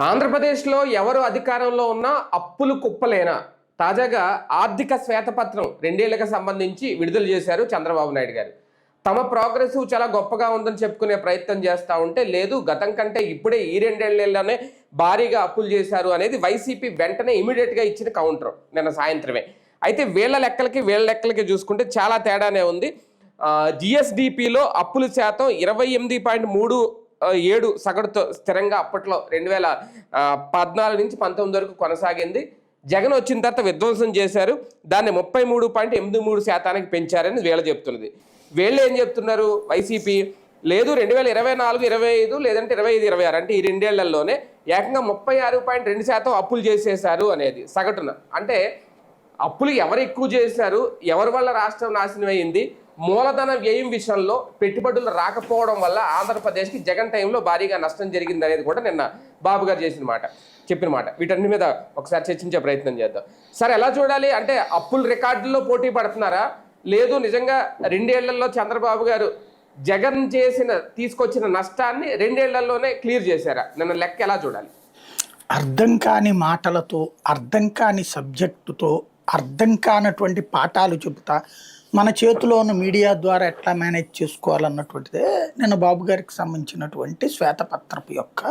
ఆంధ్రప్రదేశ్లో ఎవరు అధికారంలో ఉన్నా అప్పులు కుప్పలేనా? తాజాగా ఆర్థిక శ్వేతపత్రం 2 ఏళ్లకు సంబంధించి విడుదల చేశారు చంద్రబాబు నాయుడు గారు. తమ ప్రోగ్రెస్ చాలా గొప్పగా ఉందని చెప్పుకునే ప్రయత్నం చేస్తూ ఉంటే, లేదు గతం కంటే ఇప్పుడే ఈ 2 ఏళ్లలోనే భారీగా అప్పులు చేశారు అనేది వైసీపీ వెంటనే ఇమీడియట్గా ఇచ్చిన కౌంటర్ నిన్న సాయంత్రమే. అయితే వీళ్ళ లెక్కలకి చూసుకుంటే చాలా తేడానే ఉంది. జిఎస్డిపిలో అప్పుల శాతం 28.37 సగటుతో స్థిరంగా అప్పట్లో 2014 నుంచి 19 వరకు కొనసాగింది. జగన్ వచ్చిన తర్వాత విధ్వంసం చేశారు, దాన్ని 33.83% పెంచారని వీళ్ళు చెప్తున్నది. వీళ్ళు ఏం చెప్తున్నారు వైసీపీ? లేదు 2024, 25 లేదంటే 25, 26 అంటే ఈ 2 ఏళ్లలోనే ఏకంగా 36.2% అప్పులు చేసేశారు అనేది సగటున. అంటే అప్పులు ఎవరు ఎక్కువ చేశారు, ఎవరి వల్ల రాష్ట్రం నాశనం అయింది, మూలధన వ్యయం విషయంలో పెట్టుబడులు రాకపోవడం వల్ల ఆంధ్రప్రదేశ్కి జగన్ టైంలో భారీగా నష్టం జరిగింది అనేది కూడా నిన్న బాబు గారు చెప్పిన మాట. వీటన్ని మీద ఒకసారి చర్చించే ప్రయత్నం చేద్దాం. సార్, ఎలా చూడాలి? అంటే అప్పుల రికార్డుల్లో పోటీ పడుతున్నారా, లేదు నిజంగా 2 ఏళ్లలో చంద్రబాబు గారు జగన్ తీసుకొచ్చిన నష్టాన్ని 2 ఏళ్లలోనే క్లియర్ చేశారా? నిన్న లెక్క ఎలా చూడాలి? అర్థం కాని మాటలతో, అర్థం కాని సబ్జెక్టుతో, అర్థం కానటువంటి పాఠాలు చెబుతా మన చేతిలో ఉన్న మీడియా ద్వారా ఎట్లా మేనేజ్ చేసుకోవాలన్నటువంటిదే నిన్న బాబు గారికి సంబంధించినటువంటి శ్వేతపత్రపు యొక్క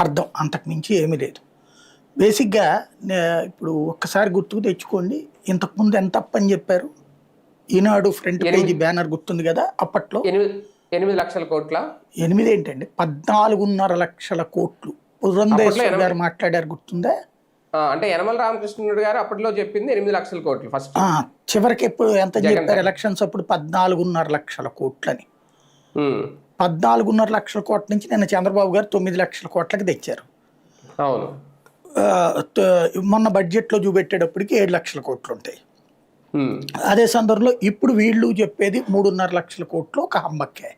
అర్థం. అంతకుమించి ఏమీ లేదు. బేసిక్గా ఇప్పుడు ఒక్కసారి గుర్తుకు తెచ్చుకోండి, ఇంతకుముందు ఎంత అప్పని చెప్పారు? ఈనాడు ఫ్రంట్ పేజీ బ్యానర్ గుర్తుంది కదా, అప్పట్లో 8 లక్షల కోట్ల 8 ఏంటండి 14.5 లక్షల కోట్లు పురంధేశ్వరి గారు మాట్లాడారు, గుర్తుందా? అంటే యనమల రామకృష్ణుడు గారు అప్పట్లో చెప్పింది 8 లక్షల కోట్లు ఫస్ట్. చివరికి ఎప్పుడు ఎంత చెప్పారు ఎలక్షన్స్ అప్పుడు? 14.5 లక్షల కోట్లని. 14.5 లక్షల కోట్ల నుంచి నిన్న చంద్రబాబు గారు 9 లక్షల కోట్లకి తెచ్చారు. అవును. మొన్న బడ్జెట్లో చూపెట్టేటప్పటికి 7 లక్షల కోట్లు ఉంటాయి. అదే సందర్భంలో ఇప్పుడు వీళ్ళు చెప్పేది 3.5 లక్షల కోట్లు ఒక హమ్మక్కే.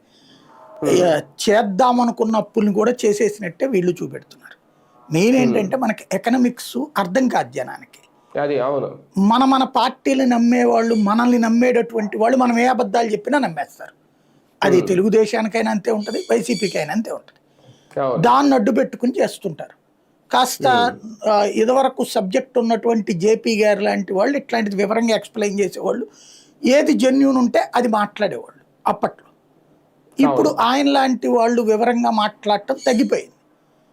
చేద్దామనుకున్న అప్పుల్ని కూడా చేసేసినట్టే వీళ్ళు చూపెడుతున్నారు. మెయిన్ ఏంటంటే మనకి ఎకనామిక్స్ అర్థం కాదు జనానికి. మన పార్టీలు నమ్మేవాళ్ళు, మనల్ని నమ్మేటటువంటి వాళ్ళు మనం ఏ అబద్ధాలు చెప్పినా నమ్మేస్తారు. అది తెలుగుదేశానికైనా అంతే ఉంటుంది, వైసీపీకైనా అంతే ఉంటుంది. దాన్ని అడ్డు పెట్టుకుని చేస్తుంటారు. కాస్త ఇదివరకు సబ్జెక్ట్ ఉన్నటువంటి జేపీ గారు లాంటి వాళ్ళు ఇట్లాంటిది వివరంగా ఎక్స్ప్లెయిన్ చేసేవాళ్ళు, ఏది జెన్యూన్ ఉంటే అది మాట్లాడేవాళ్ళు అప్పట్లో. ఇప్పుడు ఆయన లాంటి వాళ్ళు వివరంగా మాట్లాడటం తగ్గిపోయింది.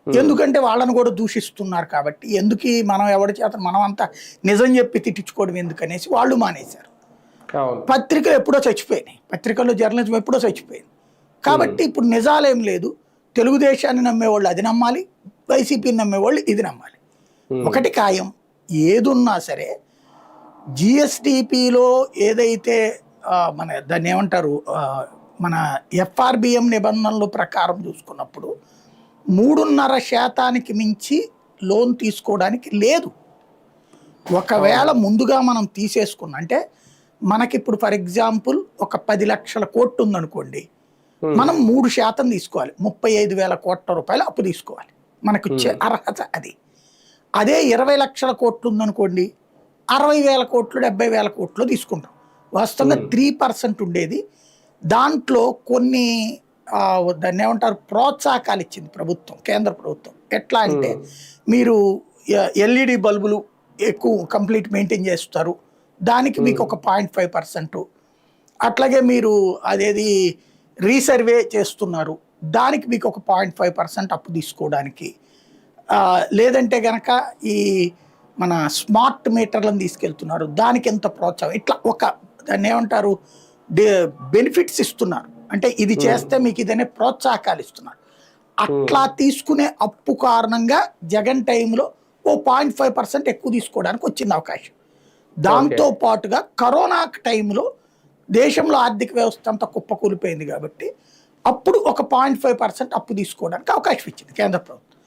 ఎందుకంటే వాళ్ళని కూడా దూషిస్తున్నారు కాబట్టి, ఎందుకు మనం ఎవరి చేత మనం అంతా నిజం చెప్పి తిట్టించుకోవడం ఎందుకనేసి వాళ్ళు మానేశారు. పత్రికలు ఎప్పుడో చచ్చిపోయినాయి, పత్రికల్లో జర్నలిజం ఎప్పుడో చచ్చిపోయింది. కాబట్టి ఇప్పుడు నిజాలేం లేదు. తెలుగుదేశాన్ని నమ్మేవాళ్ళు అది నమ్మాలి, వైసీపీని నమ్మేవాళ్ళు ఇది నమ్మాలి. ఒకటి ఖాయం, ఏదున్నా సరే జిఎస్డిపిలో ఏదైతే దాన్ని ఏమంటారు, మన ఎఫ్ఆర్బిఎం నిబంధనల ప్రకారం చూసుకున్నప్పుడు 3.5% మించి లోన్ తీసుకోవడానికి లేదు. ఒకవేళ ముందుగా మనం తీసేసుకున్నా అంటే మనకిప్పుడు ఫర్ ఎగ్జాంపుల్ ఒక 10 లక్షల కోట్లు ఉందనుకోండి, మనం 3% తీసుకోవాలి, 35,000 కోట్ల రూపాయలు అప్పు తీసుకోవాలి. మనకు వచ్చే అర్హత అది. అదే 20 లక్షల కోట్లు ఉందనుకోండి, 60,000 కోట్లు 70,000 కోట్లు తీసుకుంటాం. వాస్తవంగా 3% ఉండేది. దాంట్లో కొన్ని దాన్ని ఏమంటారు ప్రోత్సాహకాలు ఇచ్చింది ప్రభుత్వం, కేంద్ర ప్రభుత్వం. ఎట్లా అంటే మీరు ఎల్ఈడి బల్బులు ఎక్కువ కంప్లీట్ మెయింటైన్ చేస్తారు, దానికి మీకు ఒక 0.5%. అట్లాగే మీరు అదేది రీసర్వే చేస్తున్నారు, దానికి మీకు ఒక 0.5% అప్పు తీసుకోవడానికి. లేదంటే కనుక ఈ మన స్మార్ట్ మీటర్లను తీసుకెళ్తున్నారు, దానికి ఎంత ప్రోత్సాహం, ఇట్లా ఒక దాన్ని ఏమంటారు బెనిఫిట్స్ ఇస్తున్నారు. అంటే ఇది చేస్తే మీకు ఇదనే ప్రోత్సాహకాలు ఇస్తున్నారు. అట్లా తీసుకునే అప్పు కారణంగా జగన్ టైంలో ఓ 0.5% ఎక్కువ తీసుకోవడానికి వచ్చింది అవకాశం. దాంతో పాటుగా కరోనా టైంలో దేశంలో ఆర్థిక వ్యవస్థ అంతా కుప్పకూలిపోయింది కాబట్టి అప్పుడు ఒక 0.5% అప్పు తీసుకోవడానికి అవకాశం ఇచ్చింది కేంద్ర ప్రభుత్వం.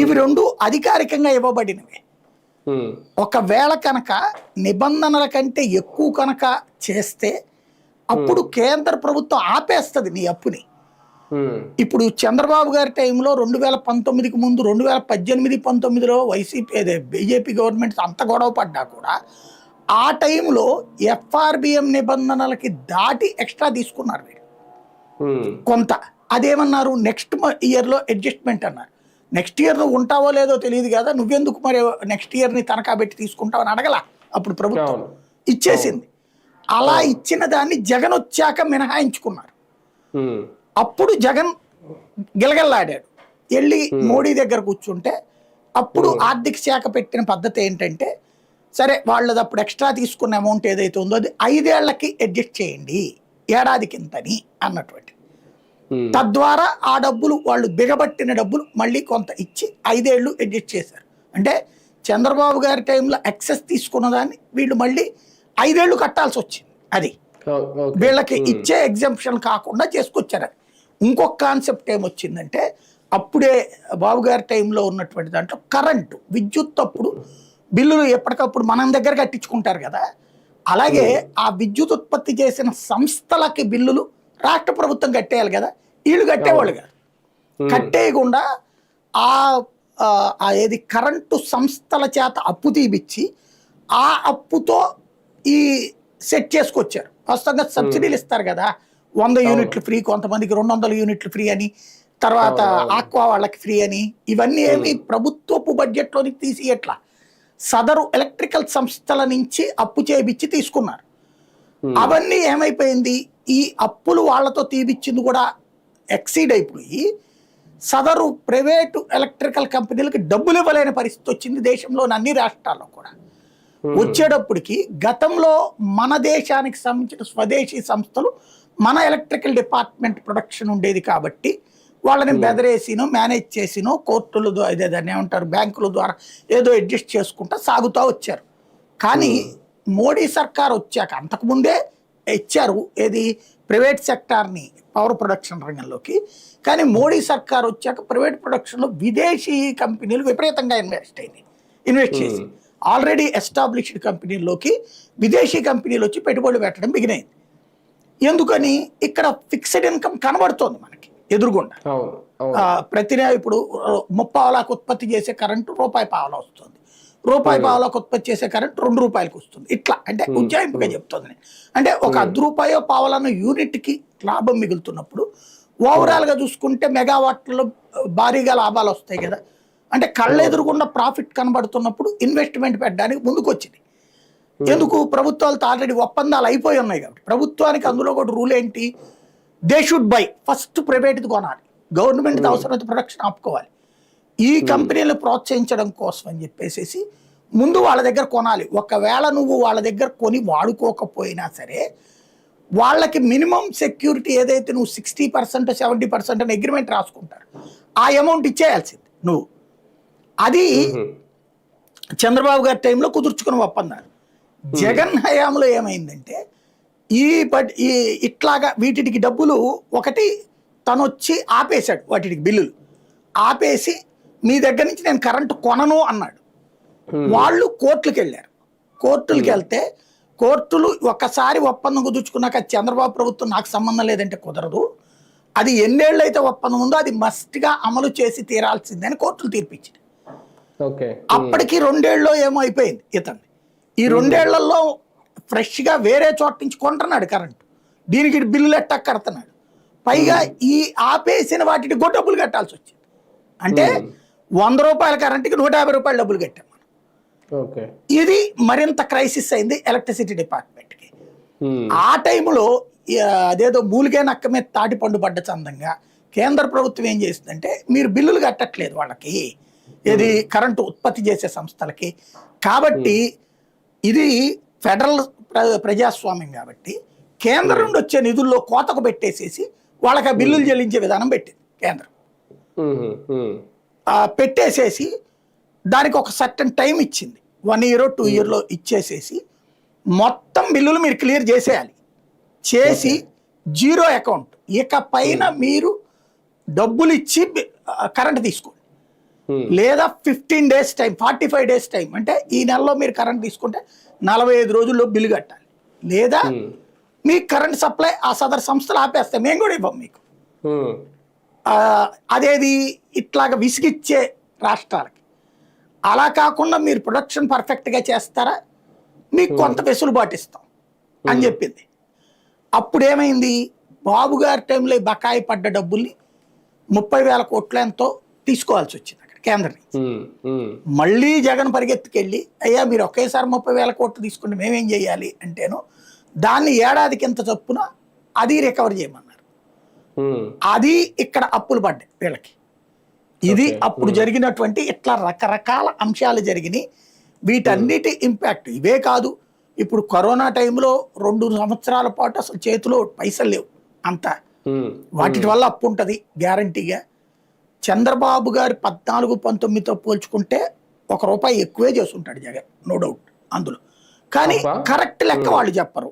ఇవి రెండు అధికారికంగా ఇవ్వబడినవి. ఒకవేళ కనుక నిబంధనల కంటే ఎక్కువ కనుక చేస్తే అప్పుడు కేంద్ర ప్రభుత్వం ఆపేస్తుంది నీ అప్పుని. ఇప్పుడు చంద్రబాబు గారి టైంలో 2019కి ముందు 2018-19లో వైసీపీ బీజేపీ గవర్నమెంట్ అంత గొడవ పడ్డా కూడా ఆ టైంలో ఎఫ్ఆర్బిఎం నిబంధనలకి దాటి ఎక్స్ట్రా తీసుకున్నారు వీళ్ళు కొంత. అదేమన్నారు, నెక్స్ట్ ఇయర్లో అడ్జస్ట్మెంట్ అన్నారు. నెక్స్ట్ ఇయర్ నువ్వు ఉంటావో లేదో తెలియదు కదా, నువ్వెందుకు మరి నెక్స్ట్ ఇయర్ని తనఖా పెట్టి తీసుకుంటావని అడగల అప్పుడు ప్రభుత్వం, అవును. ఇచ్చేసింది. అలా ఇచ్చిన దాన్ని జగన్ వచ్చాక మినహాయించుకున్నారు. అప్పుడు జగన్ గిలగల్లాడాడు, వెళ్ళి మోడీ దగ్గర కూర్చుంటే అప్పుడు ఆర్థిక శాఖ పెట్టిన పద్ధతి ఏంటంటే, సరే వాళ్ళది అప్పుడు ఎక్స్ట్రా తీసుకున్న అమౌంట్ ఏదైతే ఉందో అది 5 ఏళ్లకి అడ్జస్ట్ చేయండి, ఏడాదికి ఇంతని అన్నటువంటి. తద్వారా ఆ డబ్బులు వాళ్ళు బిగబట్టిన డబ్బులు మళ్ళీ కొంత ఇచ్చి 5 ఏళ్ళు అడ్జస్ట్ చేశారు. అంటే చంద్రబాబు గారి టైంలో ఎక్సెస్ తీసుకున్న దాన్ని వీళ్ళు మళ్ళీ 5 ఏళ్ళు కట్టాల్సి వచ్చింది. అది వీళ్ళకి ఇచ్చే ఎగ్జంప్షన్ కాకుండా చేసుకొచ్చారు. అది ఇంకొక కాన్సెప్ట్ ఏమొచ్చిందంటే, అప్పుడే బాబు గారి టైంలో ఉన్నటువంటి దాంట్లో కరెంటు విద్యుత్ అప్పుడు బిల్లులు ఎప్పటికప్పుడు మనం దగ్గర కట్టించుకుంటారు కదా, అలాగే ఆ విద్యుత్ ఉత్పత్తి చేసిన సంస్థలకి బిల్లులు రాష్ట్ర ప్రభుత్వం కట్టేయాలి కదా, వీళ్ళు కట్టేవాళ్ళు కాదు. కట్టేయకుండా ఏది కరెంటు సంస్థల చేత అప్పు తీపిచ్చి ఆ అప్పుతో ఈ సెట్ చేసుకొచ్చారు. వాస్తవంగా సబ్సిడీలు ఇస్తారు కదా, 100 యూనిట్లు ఫ్రీ, కొంతమందికి 200 యూనిట్లు ఫ్రీ అని, తర్వాత ఆక్వా వాళ్ళకి ఫ్రీ అని. ఇవన్నీ ఏమి ప్రభుత్వపు బడ్జెట్లోని తీసి ఎట్లా సదరు ఎలక్ట్రికల్ సంస్థల నుంచి అప్పు చేయించి తీసుకున్నారు. అవన్నీ ఏమైపోయింది, ఈ అప్పులు వాళ్ళతో తీపిచ్చింది కూడా ఎక్సీడ్ అయిపోయి సదరు ప్రైవేటు ఎలక్ట్రికల్ కంపెనీలకు డబ్బులు ఇవ్వలేని పరిస్థితి వచ్చింది దేశంలోని అన్ని రాష్ట్రాల్లో కూడా. వచ్చేటప్పటికి గతంలో మన దేశానికి సంబంధించిన స్వదేశీ సంస్థలు మన ఎలక్ట్రికల్ డిపార్ట్మెంట్ ప్రొడక్షన్ ఉండేది కాబట్టి వాళ్ళని బెదరేసినో మేనేజ్ చేసినో కోర్టుల ద్వారా దాన్ని ఏమంటారు బ్యాంకుల ద్వారా ఏదో అడ్జస్ట్ చేసుకుంటా సాగుతూ వచ్చారు. కానీ మోడీ సర్కార్ వచ్చాక, అంతకుముందే ఇచ్చారు ఏది ప్రైవేట్ సెక్టార్ని పవర్ ప్రొడక్షన్ రంగంలోకి, కానీ మోడీ సర్కార్ వచ్చాక ప్రైవేట్ ప్రొడక్షన్లో విదేశీ కంపెనీలు విపరీతంగా ఇన్వెస్ట్ చేసి ఆల్రెడీ ఎస్టాబ్లిష్డ్ కంపెనీల్లోకి విదేశీ కంపెనీలు వచ్చి పెట్టుబడులు పెట్టడం బిగినైంది. ఎందుకని, ఇక్కడ ఫిక్స్డ్ ఇన్కమ్ కనబడుతోంది మనకి ఎదురుగుండా. ప్రతి ఇప్పుడు 30 పావలాకు ఉత్పత్తి చేసే కరెంటు ₹1 వస్తుంది, ₹1 ఉత్పత్తి చేసే కరెంట్ ₹2 వస్తుంది. ఇట్లా అంటే ఉజ్జాయింపుగా చెప్తుంది. అంటే ఒక ₹1 యూనిట్కి లాభం మిగులుతున్నప్పుడు ఓవరాల్గా చూసుకుంటే మెగావాట్లలో భారీగా లాభాలు వస్తాయి కదా. అంటే కళ్ళెదురుగున్న ప్రాఫిట్ కనబడుతున్నప్పుడు ఇన్వెస్ట్మెంట్ పెట్టడానికి ముందుకు వచ్చింది. ఎందుకు, ప్రభుత్వాలతో ఆల్రెడీ ఒప్పందాలు అయిపోయి ఉన్నాయి కాబట్టి. ప్రభుత్వానికి అందులో కూడా రూల్ ఏంటి, దే షుడ్ బై, ఫస్ట్ ప్రైవేట్ది కొనాలి, గవర్నమెంట్ అవసరమైతే ప్రొడక్షన్ ఆపుకోవాలి. ఈ కంపెనీలను ప్రోత్సహించడం కోసం అని చెప్పేసి ముందు వాళ్ళ దగ్గర కొనాలి. ఒకవేళ నువ్వు వాళ్ళ దగ్గర కొని వాడుకోకపోయినా సరే వాళ్ళకి మినిమం సెక్యూరిటీ ఏదైతే నువ్వు 60% 70% అని అగ్రిమెంట్ రాసుకుంటారు, ఆ అమౌంట్ ఇచ్చేయాల్సింది నువ్వు. అది చంద్రబాబు గారి టైంలో కుదుర్చుకున్న ఒప్పందాలు. జగన్ హయాంలో ఏమైందంటే ఈ ఇట్లాగా వీటికి డబ్బులు ఒకటి తను వచ్చి ఆపేశాడు, వాటికి బిల్లులు ఆపేసి మీ దగ్గర నుంచి నేను కరెంటు కొనను అన్నాడు. వాళ్ళు కోర్టులకు వెళ్ళారు. కోర్టులకు వెళ్తే కోర్టులు ఒక్కసారి ఒప్పందం కుదుర్చుకున్నాక చంద్రబాబు ప్రభుత్వం నాకు సంబంధం లేదంటే కుదరదు, అది ఎన్నేళ్ళు అయితే ఒప్పందం ఉందో అది మస్ట్గా అమలు చేసి తీరాల్సిందని కోర్టులు తీర్పిచ్చింది. అప్పటికి 2 ఏళ్ళలో ఏమో అయిపోయింది ఇతన్ని. ఈ 2 ఏళ్లలో ఫ్రెష్గా వేరే చోట నుంచి కొంటున్నాడు కరెంటు, దీనికి బిల్లులు ఎట్టా కడుతున్నాడు. పైగా ఈ ఆపేసిన వాటికి కూడా డబ్బులు కట్టాల్సి వచ్చింది. అంటే ₹100 కరెంటుకి ₹150 డబ్బులు కట్టాం మనం. ఇది మరింత క్రైసిస్ అయింది ఎలక్ట్రిసిటీ డిపార్ట్మెంట్కి. ఆ టైంలో అదేదో మూలిగే నక్క మీద తాటి పండు పడ్డ చందంగా కేంద్ర ప్రభుత్వం ఏం చేసిందంటే, మీరు బిల్లులు కట్టట్లేదు వాళ్ళకి, ఇది కరెంటు ఉత్పత్తి చేసే సంస్థలకి, కాబట్టి ఇది ఫెడరల్ ప్రజాస్వామ్యం కాబట్టి కేంద్రం నుండి వచ్చే నిధుల్లో కోతకు పెట్టేసేసి వాళ్ళకి ఆ బిల్లులు చెల్లించే విధానం పెట్టింది కేంద్రం. పెట్టేసేసి దానికి ఒక సర్టన్ టైం ఇచ్చింది, 1 year 2 year ఇచ్చేసేసి మొత్తం బిల్లులు మీరు క్లియర్ చేసేయాలి, చేసి జీరో అకౌంట్, ఇక పైన మీరు డబ్బులు ఇచ్చి కరెంట్ తీసుకోండి, లేదా 15 days టైం 45 days టైం, అంటే ఈ నెలలో మీరు కరెంట్ తీసుకుంటే 45 రోజుల్లో బిల్లు కట్టాలి, లేదా మీ కరెంట్ సప్లై ఆ సదరు సంస్థలు ఆపేస్తాయి, మేము కూడా ఇవ్వం మీకు. అదేది ఇట్లాగా విసిగిచ్చే రాష్ట్రాలకి. అలా కాకుండా మీరు ప్రొడక్షన్ పర్ఫెక్ట్గా చేస్తారా, మీకు కొంత వెసులుబాటు ఇస్తాం అని చెప్పింది. అప్పుడు ఏమైంది, బాబు గారి టైంలో బకాయి పడ్డ డబ్బుల్ని 30,000 కోట్ల ఎంతో తీసుకోవాల్సి వచ్చింది. కేంద్రం నుంచి. ఉమ్, ఉమ్, మళ్ళీ జగన్ పరిగెత్తుకెళ్ళి అయ్యా మీరు ఒకేసారి 30,000 కోట్లు తీసుకుంటే మేమేం చేయాలి అంటేను దాన్ని ఏడాదికి ఇంత చొప్పున అది రికవర్ చేయమన్నారు. ఉమ్, అది ఇక్కడ అప్పులు పడ్డాయి వీళ్ళకి. ఇది ఓకే. అప్పుడు జరిగినటువంటి ఇట్లా రకరకాల అంశాలు జరిగినాయి. వీటన్నిటి ఇంపాక్ట్ ఇవే కాదు. ఇప్పుడు కరోనా టైంలో 2 సంవత్సరాల పాటు అసలు చేతిలో పైసలు లేవు అంతా. ఉమ్, వాటి వల్ల అప్పు ఉంటుంది గ్యారంటీగా. చంద్రబాబు గారు 14-19తో పోల్చుకుంటే ₹1 ఎక్కువే చేస్తుంటాడు జగన్, నో డౌట్ అందులో. కానీ అబ్బా. కరెక్ట్ లెక్క వాళ్ళు చెప్పరు.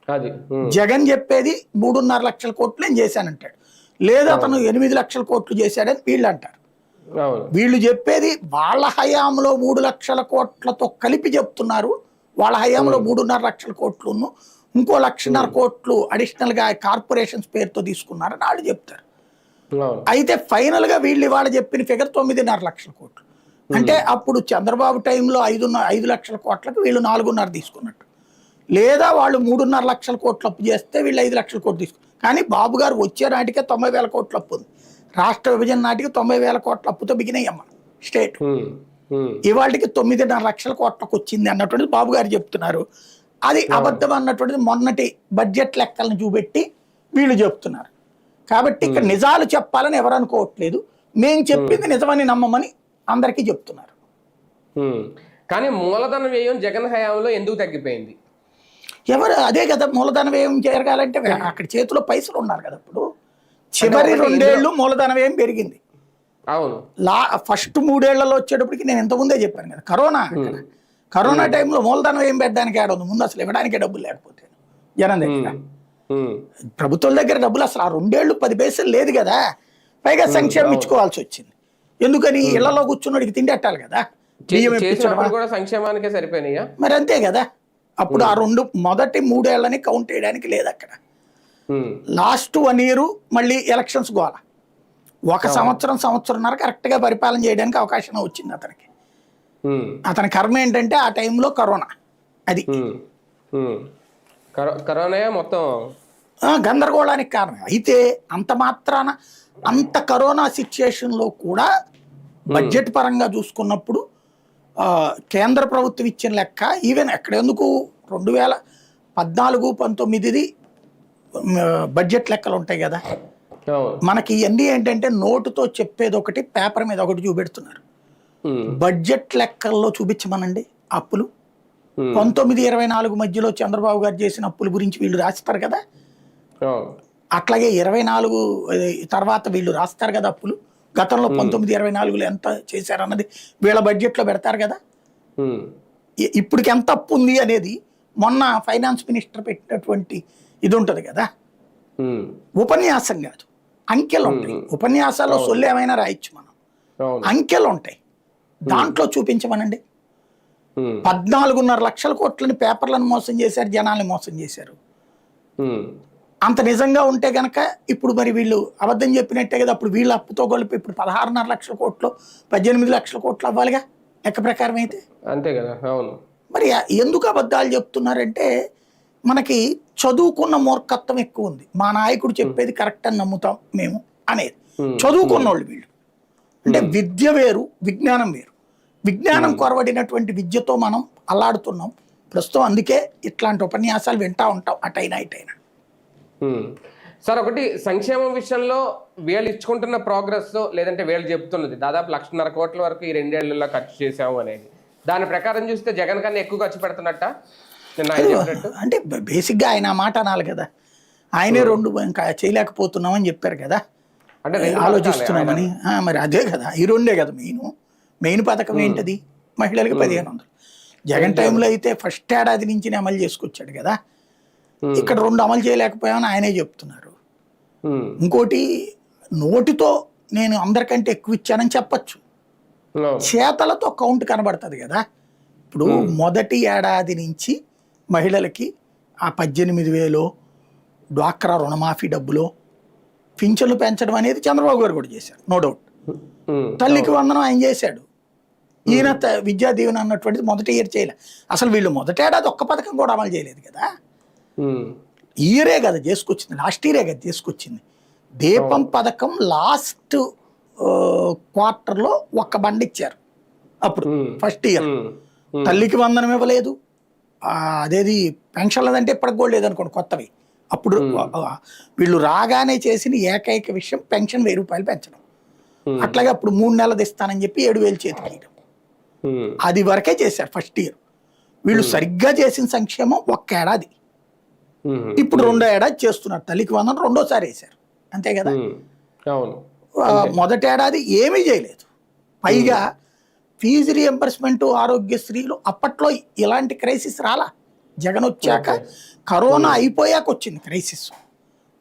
అది ఉమ్, జగన్ చెప్పేది 3.5 లక్షల కోట్లు నేను చేశానంటాడు, లేదా అతను 8 లక్షల కోట్లు చేశాడని వీళ్ళు అంటారు. అవును. వీళ్ళు చెప్పేది వాళ్ళ హయాంలో 3 లక్షల కోట్లతో కలిపి చెప్తున్నారు. వాళ్ళ హయాంలో 3.5 లక్షల కోట్లును ఇంకో 1.5 కోట్లు అడిషనల్ గా కార్పొరేషన్స్ పేరుతో తీసుకున్నారని వాళ్ళు చెప్తారు. అవును. అయితే ఫైనల్ గా వీళ్ళు ఇవాళ చెప్పిన ఫిగర్ 9.5 లక్షల కోట్లు. అంటే అప్పుడు చంద్రబాబు టైంలో 5 లక్షల కోట్లకు వీళ్ళు 4.5 తీసుకున్నట్టు, లేదా వాళ్ళు 3.5 లక్షల కోట్లు అప్పు చేస్తే వీళ్ళు 5 లక్షల కోట్లు తీసుకున్నారు. కానీ బాబు గారు వచ్చే నాటికే 90,000 కోట్ల అప్పు ఉంది. రాష్ట్ర విభజన నాటికి 90,000 కోట్ల అప్పుతో బిగినయ్యమ్మ స్టేట్. ఉమ్, ఉమ్, ఇవాళకి 9.5 లక్షల కోట్లకు వచ్చింది అన్నటువంటిది బాబు గారు చెప్తున్నారు. అది అబద్ధం అన్నటువంటిది మొన్నటి బడ్జెట్ లెక్కలను చూపెట్టి వీళ్ళు చెప్తున్నారు. కాబట్టి ఇక్కడ నిజాలు చెప్పాలని ఎవరు అనుకోవట్లేదు. మేము చెప్పింది నిజమని నమ్మమని అందరికీ చెప్తున్నారు. ఉమ్. కానీ మూలధన వ్యయం జగన్ హయాంలో ఎందుకు తగ్గిపోయింది? ఎవరు అదే కదా మూలధన వ్యయం జరగాలంటే అక్కడ చేతిలో పైసలు ఉన్నారు కదా. ఇప్పుడు చివరి 2 ఏళ్ళు మూలధన వ్యయం పెరిగింది. అవును. ఫస్ట్ 3 ఏళ్లలో వచ్చేటప్పటికి నేను ఇంతకుముందే చెప్పాను కదా, కరోనా టైంలో మూలధన వ్యయం పెట్టడానికి ఏడుంది, ముందు అసలు ఇవ్వడానికే డబ్బులు లేకపోతే జనం దగ్గర. ఉమ్, ప్రభుత్వం దగ్గర డబ్బులు అసలు ఆ 2 ఏళ్ళు 10 పైసలు లేదు కదా. పైగా సంక్షేమం ఇచ్చుకోవాల్సి వచ్చింది. ఎందుకని ఇళ్లలో కూర్చున్నోడికి తిండి పెట్టాలి కదా, బియ్యం చేసినప్పుడు కూడా సంక్షేమానికే సరిపోయినాయా? మరి అంతే కదా. అప్పుడు ఆ మొదటి 3 ఏళ్ళని కౌంట్ చేయడానికి లేదు అక్కడ. ఉమ్, లాస్ట్ 1 ఇయర్ మళ్ళీ ఎలక్షన్స్ గోల. 1 సంవత్సరంన్నర కరెక్ట్ గా పరిపాలన చేయడానికి అవకాశం వచ్చింది అతనికి. ఉమ్, అతని కర్మ ఏంటంటే ఆ టైంలో కరోనా. అది ఉమ్, ఉమ్. కరోనా మొత్తం గందరగోళానికి కారణం. అయితే అంత మాత్రాన అంత కరోనా సిచ్యుయేషన్లో కూడా బడ్జెట్ పరంగా చూసుకున్నప్పుడు కేంద్ర ప్రభుత్వం ఇచ్చిన లెక్క ఈవెన్ ఎక్కడ ఎందుకు 2014-19 బడ్జెట్ లెక్కలు ఉంటాయి కదా. అవును. మనకి ఇవన్నీ ఏంటంటే నోటుతో చెప్పేది ఒకటి, పేపర్ మీద ఒకటి చూపెడుతున్నారు. ఉమ్, బడ్జెట్ లెక్కల్లో చూపించమనండి అప్పులు. 19-24 మధ్యలో చంద్రబాబు గారు చేసిన అప్పుల గురించి వీళ్ళు రాస్తారు కదా. అవును. అట్లాగే 24 తర్వాత వీళ్ళు రాస్తారు కదా అప్పులు. గతంలో 19-24లో ఎంత చేశారన్నది వీళ్ళ బడ్జెట్లో పెడతారు కదా. ఉమ్, ఇప్పటికి ఎంత అప్పు ఉంది అనేది మొన్న ఫైనాన్స్ మినిస్టర్ పెట్టినటువంటి ఇది ఉంటుంది కదా. ఉమ్, ఉపన్యాసం కాదు, అంకెలు ఉంటాయి. ఉపన్యాసాల్లో సొల్లు ఏమైనా రాయొచ్చు మనం, అవును. అంకెలు ఉంటాయి. దాంట్లో చూపించమనండి. 14.5 లక్షల కోట్లని పేపర్లను మోసం చేశారు, జనాల్ని మోసం చేశారు. ఉమ్, అంత నిజంగా ఉంటే గనక ఇప్పుడు మరి వీళ్ళు అబద్ధం చెప్పినట్టే కదా. అప్పుడు వీళ్ళు అప్పుతో కలిపి ఇప్పుడు 16.5 లక్షల కోట్లు 18 లక్షల కోట్లు అవ్వాలిగా లెక్క ప్రకారం అయితే. అంతే కదా. అవును. మరి ఎందుకు అబద్ధాలు చెప్తున్నారంటే మనకి చదువుకున్న మూర్ఖత్వం ఎక్కువ ఉంది. మా నాయకుడు చెప్పేది కరెక్ట్ అని నమ్ముతాం మేము అనేది. చదువుకున్న వాళ్ళు వీళ్ళు. అంటే విద్య వేరు, విజ్ఞానం వేరు. విజ్ఞానం కొరవడినటువంటి విద్యతో మనం అల్లాడుతున్నాం ప్రస్తుతం. అందుకే ఇట్లాంటి ఉపన్యాసాలు వింటా ఉంటాం అటైనా ఇటైనా. సార్, ఒకటి సంక్షేమం విషయంలో వీళ్ళు ఇచ్చుకుంటున్న ప్రోగ్రెస్ లేదంటే వీళ్ళు చెప్తున్నది దాదాపు 1.5 కోట్ల వరకు ఈ 2 ఏళ్లలో ఖర్చు చేసాము అనేది, దాని ప్రకారం చూస్తే జగన్ కన్నా ఎక్కువ ఖర్చు పెడుతున్నట్ట? అంటే బేసిక్గా ఆయన ఆ మాట అనాలి కదా. ఆయనే 2 ఇంకా చేయలేకపోతున్నామని చెప్పారు కదా, అంటే ఆలోచిస్తున్నామని. మరి అదే కదా, ఈ 2 కదా మెయిన్ పథకం ఏంటది? మహిళలకి 1500. జగన్ టైంలో అయితే ఫస్ట్ ఏడాది నుంచి అమలు చేసుకొచ్చాడు కదా. ఇక్కడ 2 అమలు చేయలేకపోయామని ఆయనే చెప్తున్నారు. ఇంకోటి, నోటితో నేను అందరికంటే ఎక్కువ ఇచ్చానని చెప్పచ్చు, చేతలతో కౌంట్ కనబడుతుంది కదా. ఇప్పుడు మొదటి ఏడాది నుంచి మహిళలకి ఆ 18,000 డ్వాక్రా రుణమాఫీ డబ్బులో పింఛన్లు పెంచడం అనేది చంద్రబాబు గారు కూడా చేశారు, నో డౌట్. తల్లికి వందనం ఆయన చేశాడు. ఈయన విద్యా దీవెన అన్నటువంటిది మొదటి ఇయర్ చేయలే. అసలు వీళ్ళు మొదటి ఏడాది ఒక్క పథకం కూడా అమలు చేయలేదు కదా. ఇయరే కదా చేసుకొచ్చింది, లాస్ట్ ఇయరే కదా చేసుకొచ్చింది. దీపం పథకం లాస్ట్ క్వార్టర్లో ఒక్క బండి ఇచ్చారు అప్పుడు ఫస్ట్ ఇయర్. ఉమ్, ఉమ్, తల్లికి వందనం ఇవ్వలేదు, అదేది పెన్షన్లదంటే ఇప్పటికి కూడా లేదనుకోండి కొత్తవి. అప్పుడు వీళ్ళు రాగానే చేసిన ఏకైక విషయం పెన్షన్ 1000 రూపాయలు పెంచడం. అట్లాగే అప్పుడు 3 నెలలు ఇస్తానని చెప్పి 7000 చేతికి ఇవ్వడం. ఉమ్, అది వరకే చేశారు ఫస్ట్ ఇయర్. వీళ్ళు సరిగ్గా చేసిన సంక్షేమం ఒక్క ఏడాది, ఉమ్, ఇప్పుడు 2వ ఏడాది చేస్తున్నారు. తల్లికి వందనం 2వ సారి వేశారు, అంతే కదా. ఉమ్, అవును. మొదటి ఏడాది ఏమీ చేయలేదు. పైగా ఫీజు రియంబర్స్మెంట్, ఆరోగ్యశ్రీలు అప్పట్లో ఇలాంటి క్రైసిస్ రాలా. జగన్ వచ్చాక కరోనా అయిపోయాక వచ్చింది క్రైసిస్,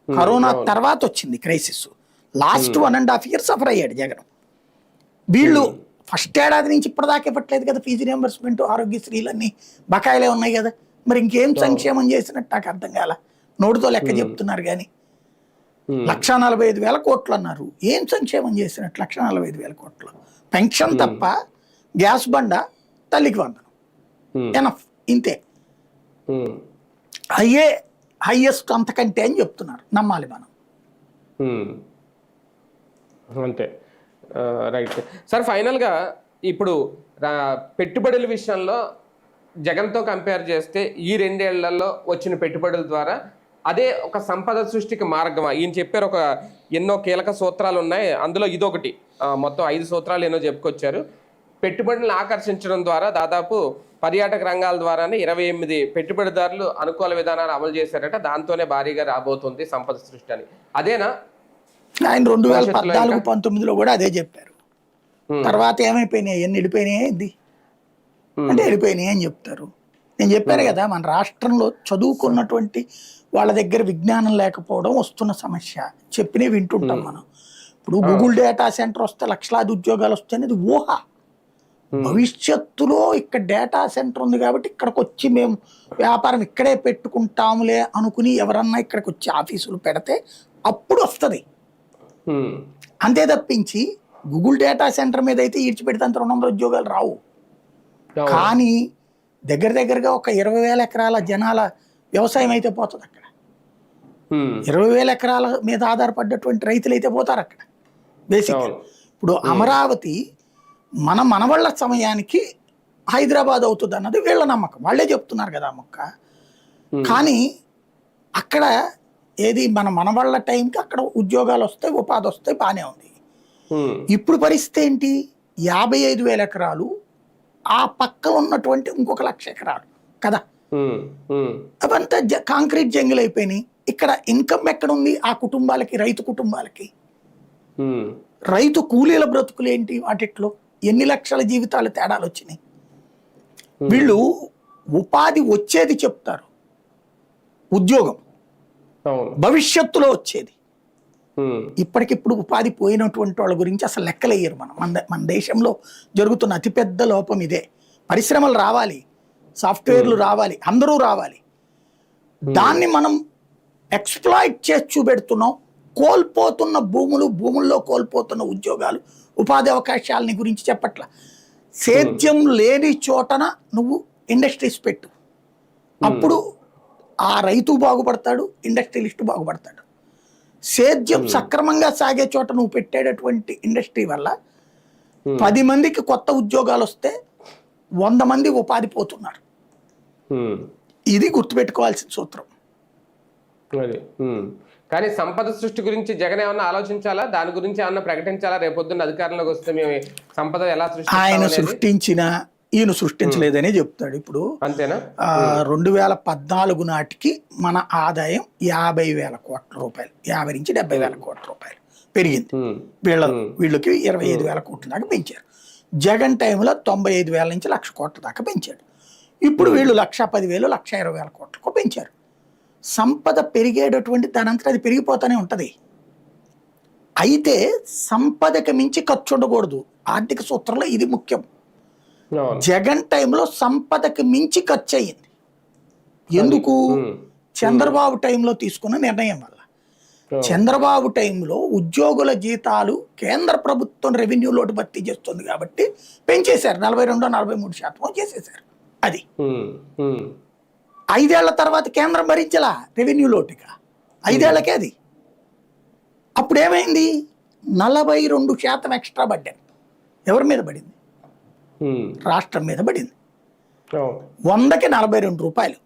కరోనా తర్వాత వచ్చింది క్రైసిస్. లాస్ట్ 1.5 years సఫర్ అయ్యాడు జగన్. వీళ్ళు ఫస్ట్ ఏడాది నుంచి ఇప్పటిదాకా ఇవ్వట్లేదు కదా ఫీజు రియంబర్స్మెంట్, ఆరోగ్యశ్రీలన్నీ బకాయిలే ఉన్నాయి కదా. మరి ఇంకేం సంక్షేమం చేసినట్టు నాకు అర్థం కాల. నోటితో లెక్క చెప్తున్నారు కానీ 1,45,000 కోట్లు అన్నారు. ఏం సంక్షేమం చేసినట్టు 1,45,000 కోట్లు? పెన్షన్ తప్ప, గ్యాస్ బండ, తల్లికి వందనం, ఎనఫ్, ఇంతే. హైయెస్ట్ అంతకంటే అని చెప్తున్నారు, నమ్మాలి మనం. అంతే. Right sir. ఫైనల్గా ఇప్పుడు పెట్టుబడుల విషయంలో జగన్తో కంపేర్ చేస్తే ఈ 2 ఏళ్లలో వచ్చిన పెట్టుబడుల ద్వారా అదే ఒక సంపద సృష్టికి మార్గమా? ఈయన చెప్పారు ఒక ఎన్నో కీలక సూత్రాలు ఉన్నాయి, అందులో ఇదొకటి. మొత్తం 5 సూత్రాలు ఎన్నో చెప్పుకొచ్చారు. పెట్టుబడులను ఆకర్షించడం ద్వారా దాదాపు పర్యాటక రంగాల ద్వారానే 28 పెట్టుబడిదారులు అనుకూల విధానాలు అమలు చేశారట. దాంతోనే భారీగా రాబోతుంది సంపద సృష్టి అని. అదేనా ఆయన 2014-19లో కూడా అదే చెప్పారు. తర్వాత ఏమైపోయినాయి, ఎన్ని వెళ్ళిపోయినాయి ఇది అంటే వెళ్ళిపోయినాయి అని చెప్తారు. నేను చెప్పాను కదా, మన రాష్ట్రంలో చదువుకున్నటువంటి వాళ్ళ దగ్గర విజ్ఞానం లేకపోవడం వస్తున్న సమస్య. చెప్పినవి వింటుంటాం మనం. ఇప్పుడు గూగుల్ డేటా సెంటర్ వస్తే లక్షలాది ఉద్యోగాలు వస్తాయి అనేది ఊహ. భవిష్యత్తులో ఇక్కడ డేటా సెంటర్ ఉంది కాబట్టి ఇక్కడికి వచ్చి మేము వ్యాపారం ఇక్కడే పెట్టుకుంటాములే అనుకుని ఎవరన్నా ఇక్కడికి వచ్చి ఆఫీసులు పెడితే అప్పుడు వస్తుంది. అంతే తప్పించి గూగుల్ డేటా సెంటర్ మీద అయితే ఈడ్చిపెడితే అంత 200 ఉద్యోగాలు రావు. కానీ దగ్గరగా ఒక 20,000 ఎకరాల జనాల వ్యవసాయం అయితే పోతుంది అక్కడ. 20,000 ఎకరాల మీద ఆధారపడ్డటువంటి రైతులు అయితే పోతారు అక్కడ బేసిక్. ఇప్పుడు అమరావతి మన మనవళ్ళ సమయానికి హైదరాబాద్ అవుతుంది అన్నది వీళ్ళ నమ్మకం, వాళ్ళే చెప్తున్నారు కదా మొక్క. కానీ అక్కడ ఏది మన మనవళ్ళ టైంకి అక్కడ ఉద్యోగాలు వస్తాయి, ఉపాధి వస్తాయి, బాగానే ఉంది. ఇప్పుడు పరిస్థితి ఏంటి? 55,000 ఎకరాలు, ఆ పక్క ఉన్నటువంటి ఇంకొక 1,00,000 ఎకరాలు కదా, అవంతా కాంక్రీట్ జంగిల్ అయిపోయినాయి. ఇక్కడ ఇన్కమ్ ఎక్కడ ఉంది ఆ కుటుంబాలకి, రైతు కుటుంబాలకి? రైతు కూలీల బ్రతుకులు ఏంటి? వాటిట్లో ఎన్ని లక్షల జీవితాలు తేడాలు వచ్చినాయి. వీళ్ళు ఉపాధి వచ్చేది చెప్తారు, ఉద్యోగం భవిష్యత్తులో వచ్చేది. ఇప్పటికిప్పుడు ఉపాధి పోయినటువంటి వాళ్ళ గురించి అసలు లెక్కలేయ్యరు. మన దేశంలో జరుగుతున్న అతిపెద్ద లోపం ఇదే. పరిశ్రమలు రావాలి, సాఫ్ట్వేర్లు రావాలి, అందరూ రావాలి. దాన్ని మనం ఎక్స్ప్లాయిట్ చేసి చూపెడుతున్నాం. కోల్పోతున్న భూముల్లో కోల్పోతున్న ఉద్యోగాలు, ఉపాధి అవకాశాలని గురించి చెప్పట్ల. సేద్యం లేని చోటన నువ్వు ఇండస్ట్రీస్ పెట్టు, అప్పుడు ఆ రైతు బాగుపడతాడు, ఇండస్ట్రియలిస్ట్ బాగుపడతాడు. సేద్యం సక్రమంగా సాగే చోట నువ్వు పెట్టేటటువంటి ఇండస్ట్రీ వల్ల 10 మందికి కొత్త ఉద్యోగాలు వస్తే 100 మంది ఉపాధి పోతున్నారు. ఇది గుర్తుపెట్టుకోవాల్సిన సూత్రం. కానీ సంపద సృష్టి గురించి జగన్ ఏమన్నా ఆలోచించాలా? దాని గురించి ఏమన్నా ప్రకటించాలా? రేపొద్దున్న అధికారంలోకి వస్తే మేము సంపద ఎలా ఆయన సృష్టించినా ఈయన సృష్టించలేదనే చెప్తాడు. ఇప్పుడు అంతేనా? 2014 నాటికి మన ఆదాయం 50,000 కోట్ల రూపాయలు, 50 నుంచి 70,000 కోట్ల రూపాయలు పెరిగింది. వీళ్ళకి 25,000 కోట్ల దాకా పెంచారు. జగన్ టైంలో 95,000 నుంచి 1,00,000 కోట్ల దాకా పెంచాడు. ఇప్పుడు వీళ్ళు 1,10,000, 1,20,000 కోట్లకు పెంచారు. సంపద పెరిగేటటువంటి దానంతా అది పెరిగిపోతూనే ఉంటుంది. అయితే సంపదకి మించి ఖర్చు ఉండకూడదు. ఆర్థిక సూత్రంలో ఇది ముఖ్యం. జగన్ టైంలో సంపదకి మించి ఖర్చు అయ్యింది. ఎందుకు? చంద్రబాబు టైంలో తీసుకున్న నిర్ణయం వల్ల. చంద్రబాబు టైంలో ఉద్యోగుల జీతాలు కేంద్ర ప్రభుత్వం రెవెన్యూ లోటు భర్తీ చేస్తుంది కాబట్టి పెంచేశారు, 42-43% చేసేశారు. అది 5 ఏళ్ల తర్వాత కేంద్రం భరించలా రెవెన్యూ లోటుగా, 5 ఏళ్లకే అది. అప్పుడు ఏమైంది? 42% ఎక్స్ట్రా బడ్డెన్ ఎవరి మీద పడింది? ఉమ్. రాష్ట్రం మీద పడింది. అవును. 100కి 42 రూపాయలు.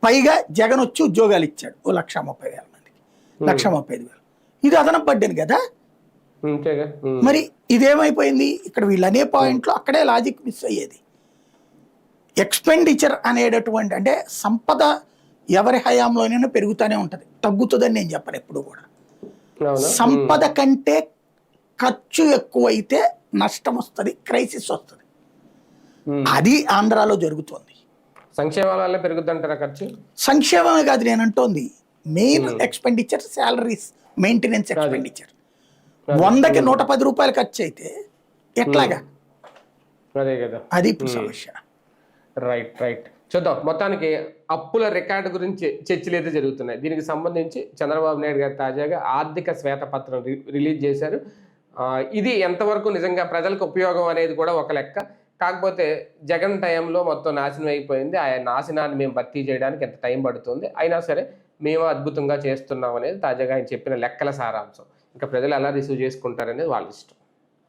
పైగా జగన్ వచ్చి ఉద్యోగాలు ఇచ్చాడు 1,30,000 మందికి, 1,35,000. ఇది అదనపు బడ్డెన్ కదా. అంతేగా. మరి ఇదేమైపోయింది? ఇక్కడ వీళ్ళు అనే పాయింట్లో అక్కడే లాజిక్ మిస్ అయ్యేది. ఎక్స్పెండిచర్ అనేటటువంటి అంటే సంపద ఎవరి హయాంలోనైనా పెరుగుతూనే ఉంటుంది, తగ్గుతుందని నేను చెప్పను ఎప్పుడు కూడా. అవునా? సంపద కంటే ఖర్చు ఎక్కువైతే నష్టం వస్తుంది, క్రైసిస్ వస్తుంది. అది ఆంధ్రాలో జరుగుతోంది. సంక్షేమాల వల్ల పెరుగుద్దంటారా ఖర్చు? సంక్షేమమే కాదు నేను అంటోంది, main expenditure salaries, maintenance expenditure. 100కి 110 రూపాయలు ఖర్చు అయితే ఎట్లాగా? అదే కదా, అది ఇప్పుడు సమస్య. రైట్. చూద్దాం. మొత్తానికి అప్పుల రికార్డు గురించి చర్చలు అయితే జరుగుతున్నాయి. దీనికి సంబంధించి చంద్రబాబు నాయుడు గారు తాజాగా ఆర్థిక శ్వేతపత్రం రిలీజ్ చేశారు. ఇది ఎంతవరకు నిజంగా ప్రజలకు ఉపయోగం అనేది కూడా ఒక లెక్క. కాకపోతే జగన్ టైంలో మొత్తం నాశనం అయిపోయింది. ఆ నాశనాన్ని మేము భర్తీ చేయడానికి ఎంత టైం పడుతుంది, అయినా సరే మేము అద్భుతంగా చేస్తున్నాం అనేది తాజాగా ఆయన చెప్పిన లెక్కల సారాంశం. ఇంకా ప్రజలు ఎలా రిసీవ్ చేసుకుంటారనేది వాళ్ళ ఇష్టం.